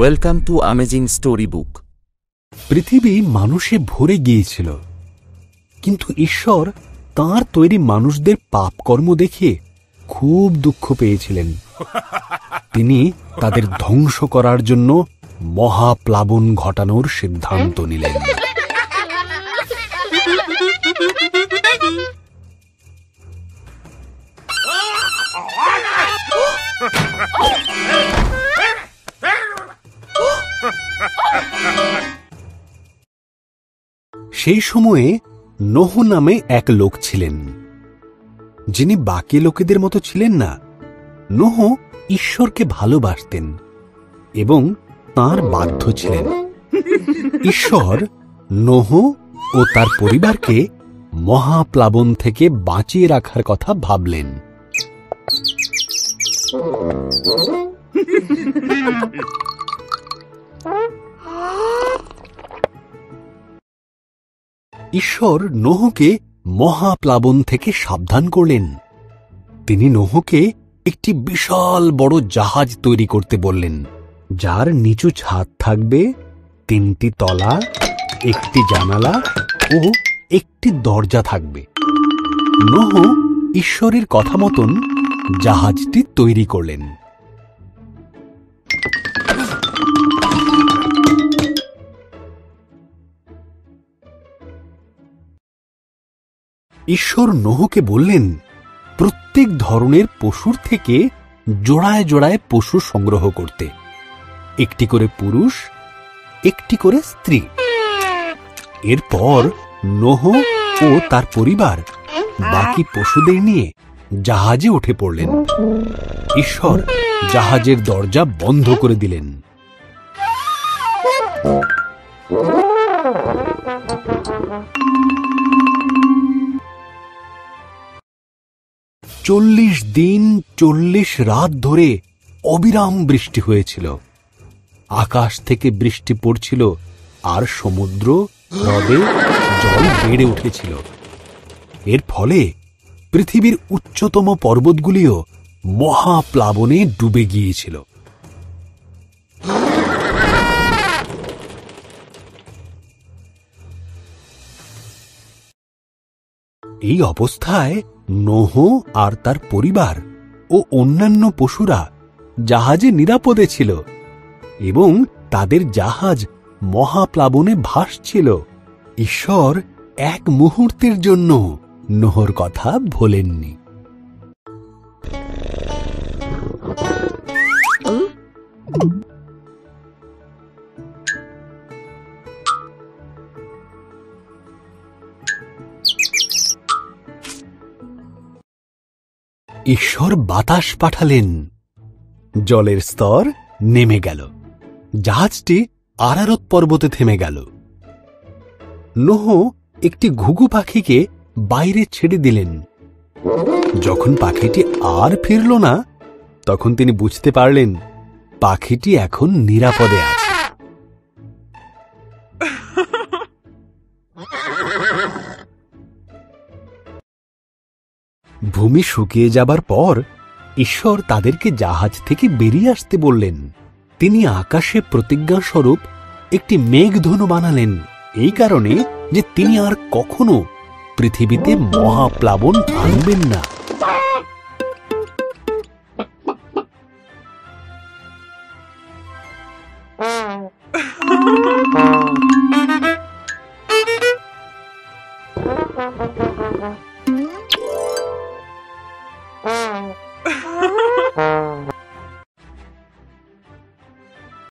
Welcome to amazing story book. পৃথিবী মানুষে ভরে গিয়েছিল, কিন্তু ঈশ্বর তাঁর তৈরি মানুষদের পাপকর্ম দেখে খুব দুঃখ পেয়েছিলেন। তিনি তাদের ধ্বংস করার জন্য মহাপ্লাবন ঘটানোর সিদ্ধান্ত নিলেন। সেই সময়ে নোহ নামে এক লোক ছিলেন, যিনি বাকি লোকেদের মতো ছিলেন না। নোহ ঈশ্বরকে ভালোবাসতেন এবং তাঁর বাধ্য ছিলেন। ঈশ্বর নোহ ও তার পরিবারকে মহাপ্লাবন থেকে বাঁচিয়ে রাখার কথা ভাবলেন। ঈশ্বর নোহকে মহাপ্লাবন থেকে সাবধান করলেন। তিনি নোহকে একটি বিশাল বড় জাহাজ তৈরি করতে বললেন, যার নিচু ছাদ থাকবে, 3টি তলা, 1টি জানালা ও 1টি দরজা থাকবে। নোহ ঈশ্বরের কথা মতন জাহাজটি তৈরি করলেন। ঈশ্বর নোহকে বললেন, প্রত্যেক ধরনের পশুর থেকে জোড়ায় জোড়ায় পশু সংগ্রহ করতে, 1টি করে পুরুষ, 1টি করে স্ত্রী। এরপর নোহ ও তার পরিবার বাকি পশুদের নিয়ে জাহাজে উঠে পড়লেন। ঈশ্বর জাহাজের দরজা বন্ধ করে দিলেন। 40 দিন 40 রাত ধরে অবিরাম বৃষ্টি হয়েছিল। আকাশ থেকে বৃষ্টি পড়ছিল আর সমুদ্র হ্রদে জল বেড়ে উঠেছিল। এর ফলে পৃথিবীর উচ্চতম পর্বতগুলিও মহাপ্লাবনে ডুবে গিয়েছিল। এই অবস্থায় নোহ আর তার পরিবার ও অন্যান্য পশুরা জাহাজে নিরাপদে ছিল এবং তাদের জাহাজ মহাপ্লাবনে ভাসছিল। ঈশ্বর এক মুহূর্তের জন্য নোহর কথা ভোলেননি। ঈশ্বর বাতাস পাঠালেন, জলের স্তর নেমে গেল, জাহাজটি আরারত পর্বতে থেমে গেল। নোহ একটি ঘুঘু পাখিকে বাইরে ছেড়ে দিলেন। যখন পাখিটি আর ফিরল না, তখন তিনি বুঝতে পারলেন পাখিটি এখন নিরাপদে আছে। ভূমি শুকিয়ে যাবার পর ঈশ্বর তাদেরকে জাহাজ থেকে বেরিয়ে আসতে বললেন। তিনি আকাশে প্রতিজ্ঞাস্বরূপ একটি মেঘধনু বানালেন, এই কারণে যে তিনি আর কখনো পৃথিবীতে মহাপ্লাবন আনবেন না।